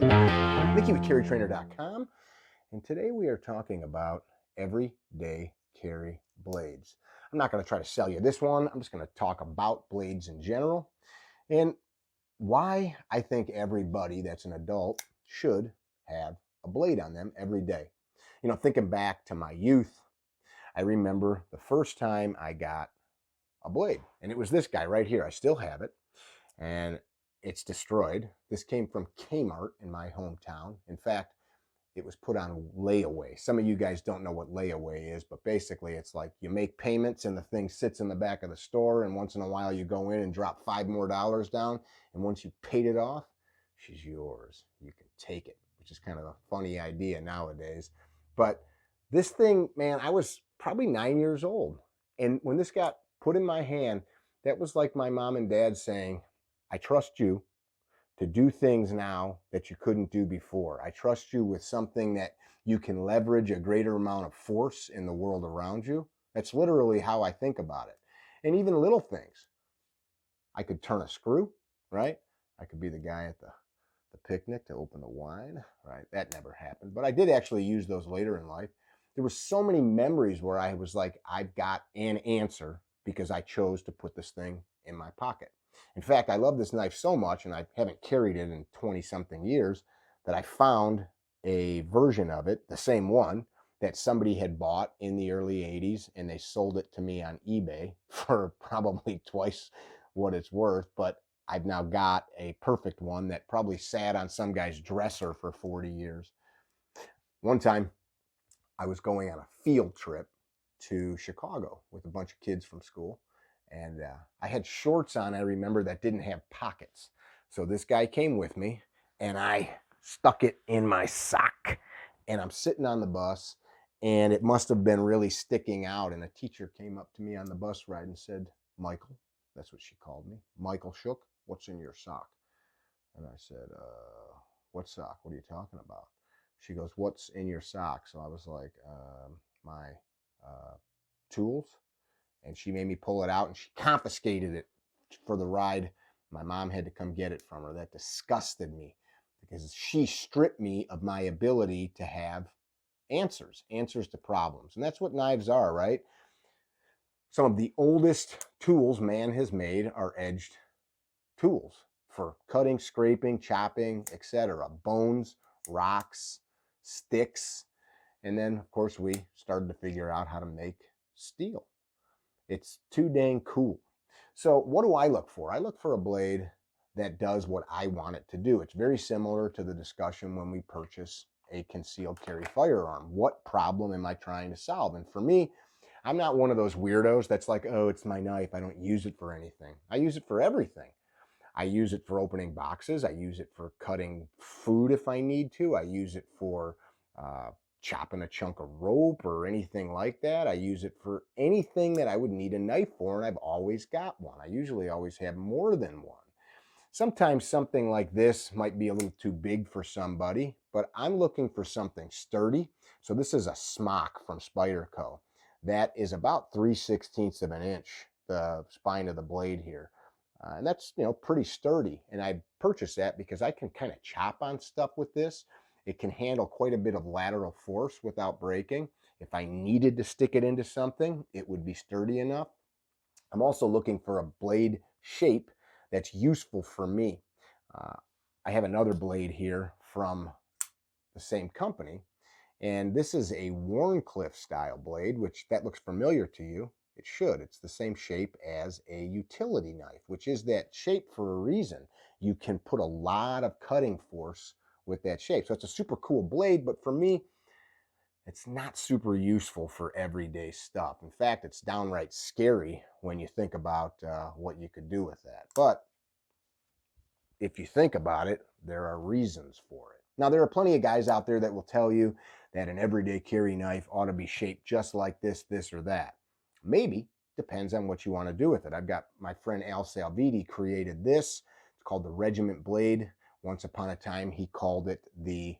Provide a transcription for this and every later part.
Mickey with CarryTrainer.com, and today we are talking about everyday carry blades. I'm not going to try to sell you this one. I'm just going to talk about blades in general and why I think everybody that's an adult should have a blade on them every day. You know, thinking back to my youth, I remember the first time I got a blade, and it was this guy right here. I still have it, and it's destroyed. This came from Kmart in my hometown. In fact, it was put on layaway. Some of you guys don't know what layaway is, but basically it's like you make payments and the thing sits in the back of the store, and once in a while you go in and drop $5 more down, and once you paid it off, she's yours. You can take it, which is kind of a funny idea nowadays. But this thing, man, I was probably 9 years old, and when this got put in my hand, that was like my mom and dad saying, I trust you to do things now that you couldn't do before. I trust you with something that you can leverage a greater amount of force in the world around you. That's literally how I think about it. And even little things. I could turn a screw, right? I could be the guy at the picnic to open the wine, right? That never happened. But I did actually use those later in life. There were so many memories where I was like, I've got an answer because I chose to put this thing in my pocket. In fact, I love this knife so much, and I haven't carried it in 20-something years, that I found a version of it, the same one, that somebody had bought in the early 80s, and they sold it to me on eBay for probably twice what it's worth. But I've now got a perfect one that probably sat on some guy's dresser for 40 years. One time, I was going on a field trip to Chicago with a bunch of kids from school. And I had shorts on, I remember, that didn't have pockets. So this guy came with me, and I stuck it in my sock. And I'm sitting on the bus, and it must have been really sticking out. And a teacher came up to me on the bus ride and said, Michael, that's what she called me, Michael Shook, what's in your sock? And I said, what sock? What are you talking about? She goes, what's in your sock? So I was like, my tools. And she made me pull it out, and she confiscated it for the ride. My mom had to come get it from her. That disgusted me because she stripped me of my ability to have answers to problems. And that's what knives are, right? Some of the oldest tools man has made are edged tools for cutting, scraping, chopping, etc. Bones, rocks, sticks. And then, of course, we started to figure out how to make steel. It's too dang cool. So what do I look for? I look for a blade that does what I want it to do. It's very similar to the discussion when we purchase a concealed carry firearm. What problem am I trying to solve? And for me, I'm not one of those weirdos that's like, oh, it's my knife, I don't use it for anything. I use it for everything. I use it for opening boxes. I use it for cutting food if I need to. I use it for chopping a chunk of rope or anything like that. I use it for anything that I would need a knife for, and I've always got one. I usually always have more than one. Sometimes something like this might be a little too big for somebody, but I'm looking for something sturdy. So this is a smock from Spyderco. That is about 3/16 of an inch, the spine of the blade here. And that's, you know, pretty sturdy. And I purchased that because I can kind of chop on stuff with this. It can handle quite a bit of lateral force without breaking. If I needed to stick it into something, it would be sturdy enough. I'm also looking for a blade shape that's useful for me. I have another blade here from the same company, and this is a Warncliffe style blade, which that looks familiar to you. It should. It's the same shape as a utility knife, which is that shape for a reason. You can put a lot of cutting force with that shape. So it's a super cool blade, but for me, it's not super useful for everyday stuff. In fact, it's downright scary when you think about what you could do with that. But if you think about it, there are reasons for it. Now, there are plenty of guys out there that will tell you that an everyday carry knife ought to be shaped just like this, this, or that. Maybe. Depends on what you want to do with it. I've got my friend Al Salviti created this. It's called the Regiment blade. Once upon a time, he called it the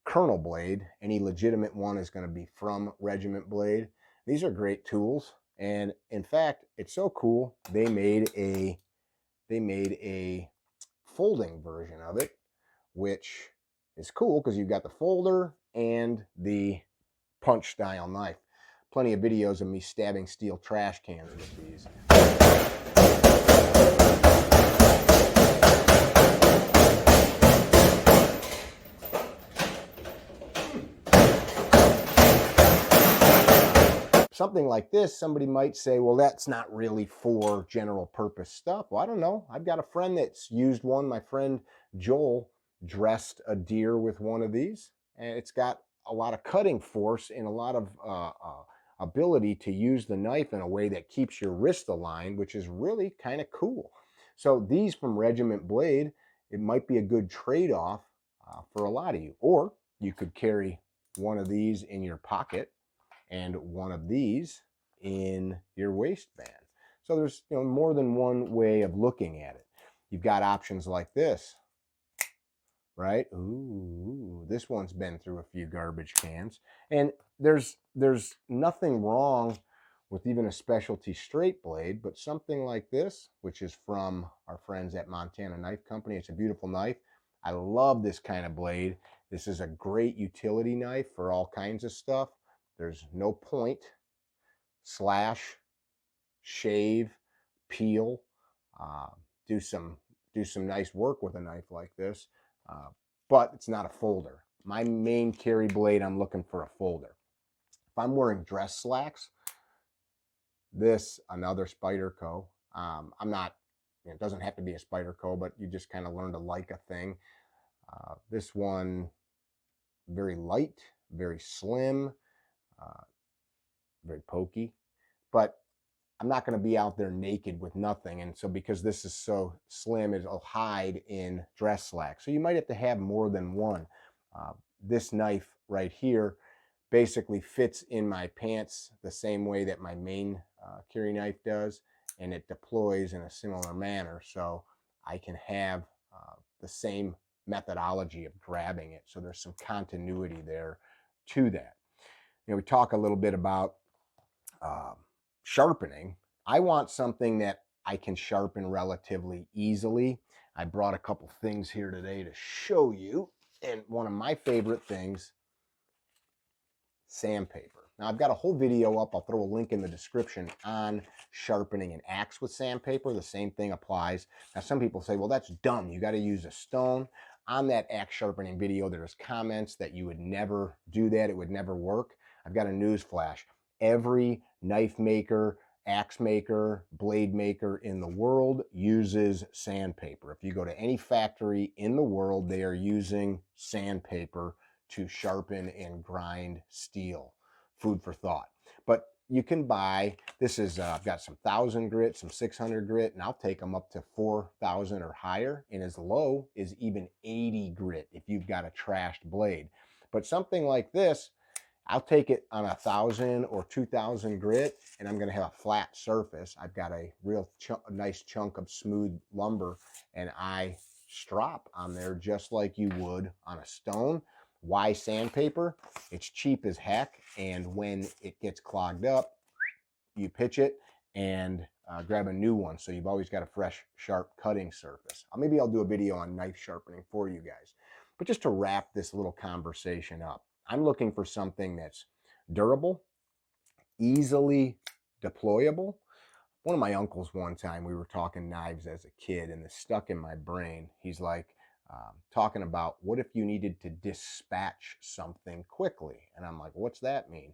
Colonel blade. Any legitimate one is going to be from Regiment blade. These are great tools. And in fact, it's so cool, they made a folding version of it, which is cool because you've got the folder and the punch style knife. Plenty of videos of me stabbing steel trash cans with these. Something like this, somebody might say, well, that's not really for general purpose stuff. Well, I don't know. I've got a friend that's used one. My friend Joel dressed a deer with one of these, and it's got a lot of cutting force and a lot of ability to use the knife in a way that keeps your wrist aligned, which is really kind of cool. So these from Regiment Blade, it might be a good trade-off for a lot of you. Or you could carry one of these in your pocket and one of these in your waistband. So there's more than one way of looking at it. You've got options like this, right? Ooh, this one's been through a few garbage cans. And there's nothing wrong with even a specialty straight blade, but something like this, which is from our friends at Montana Knife Company. It's a beautiful knife. I love this kind of blade. This is a great utility knife for all kinds of stuff. There's no point, slash, shave, peel, do some nice work with a knife like this, but it's not a folder. My main carry blade, I'm looking for a folder. If I'm wearing dress slacks, this, another Spyderco. I'm not, it doesn't have to be a Spyderco, but you just kind of learn to like a thing. This one, very light, very slim, very pokey, but I'm not going to be out there naked with nothing. And so because this is so slim, it'll hide in dress slacks. So you might have to have more than one. This knife right here basically fits in my pants the same way that my main carry knife does, and it deploys in a similar manner. So I can have the same methodology of grabbing it. So there's some continuity there to that. We talk a little bit about sharpening. I want something that I can sharpen relatively easily. I brought a couple things here today to show you. And one of my favorite things, sandpaper. Now I've got a whole video up. I'll throw a link in the description on sharpening an axe with sandpaper. The same thing applies. Now some people say, well, that's dumb. You got to use a stone. On that axe sharpening video, there's comments that you would never do that. It would never work. I've got a news flash. Every knife maker, axe maker, blade maker in the world uses sandpaper. If you go to any factory in the world, they are using sandpaper to sharpen and grind steel. Food for thought. But you can buy, this is, I've got some 1,000 grit, some 600 grit, and I'll take them up to 4,000 or higher, and as low as even 80 grit if you've got a trashed blade. But something like this, I'll take it on 1,000 or 2,000 grit, and I'm going to have a flat surface. I've got a real nice chunk of smooth lumber, and I strop on there just like you would on a stone. Why sandpaper? It's cheap as heck, and when it gets clogged up, you pitch it and grab a new one, so you've always got a fresh, sharp cutting surface. Maybe I'll do a video on knife sharpening for you guys. But just to wrap this little conversation up, I'm looking for something that's durable, easily deployable. One of my uncles, one time, we were talking knives as a kid, and this stuck in my brain. He's like, talking about what if you needed to dispatch something quickly? And I'm like, what's that mean?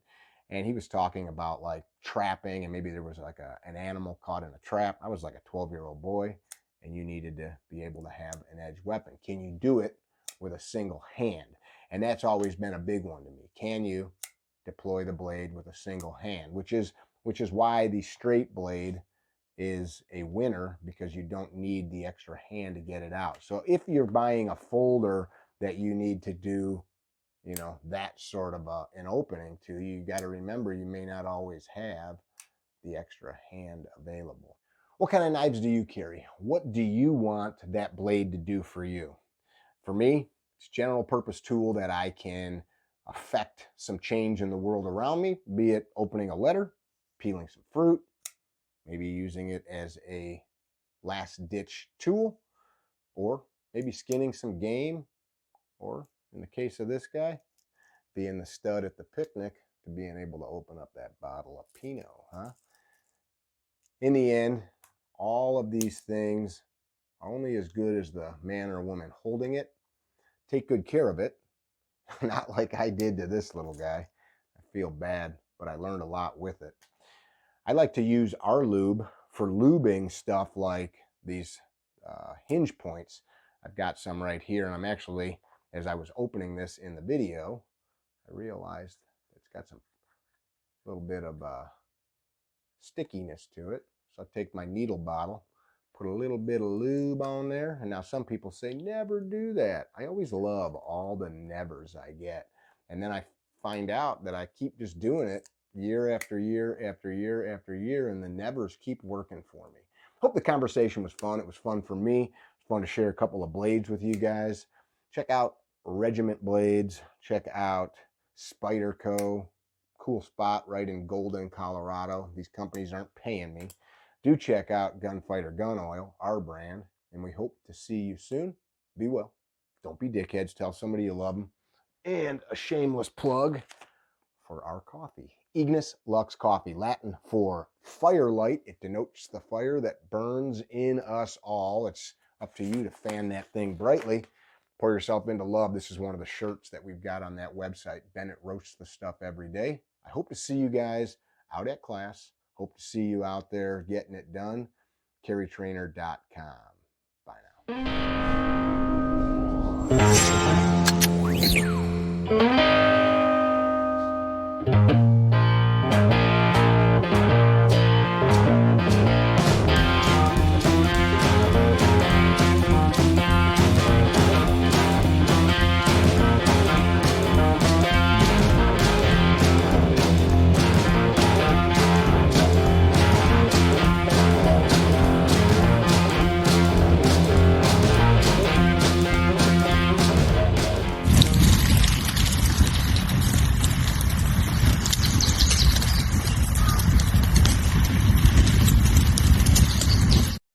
And he was talking about like trapping, and maybe there was like an animal caught in a trap. I was like a 12-year-old boy, and you needed to be able to have an edged weapon. Can you do it with a single hand? And that's always been a big one to me. Can you deploy the blade with a single hand? Which is why the straight blade is a winner, because you don't need the extra hand to get it out. So if you're buying a folder that you need to do, that sort of an opening to, you got to remember you may not always have the extra hand available. What kind of knives do you carry? What do you want that blade to do for you? For me, it's a general purpose tool that I can affect some change in the world around me, be it opening a letter, peeling some fruit, maybe using it as a last ditch tool, or maybe skinning some game, or in the case of this guy, being the stud at the picnic to being able to open up that bottle of Pinot, huh? In the end, all of these things are only as good as the man or woman holding it. Take good care of it, not like I did to this little guy. I feel bad, but I learned a lot with it. I like to use our lube for lubing stuff like these hinge points. I've got some right here, and I'm actually, as I was opening this in the video, I realized it's got some little bit of stickiness to it. So I take my needle bottle, put a little bit of lube on there, and now some people say never do that. I always love all the nevers I get, and then I find out that I keep just doing it year after year after year after year, and the nevers keep working for me. Hope the conversation was fun. It was fun for me. It's fun to share a couple of blades with you guys. Check out Regiment blades. Check out Spyderco. Cool spot right in Golden, Colorado. These companies aren't paying me. Do check out Gunfighter Gun Oil, our brand, and we hope to see you soon. Be well. Don't be dickheads. Tell somebody you love them. And a shameless plug for our coffee. Ignis Lux Coffee, Latin for firelight. It denotes the fire that burns in us all. It's up to you to fan that thing brightly. Pour yourself into love. This is one of the shirts that we've got on that website. Bennett roasts the stuff every day. I hope to see you guys out at class. Hope to see you out there getting it done. CarryTrainer.com. Bye now.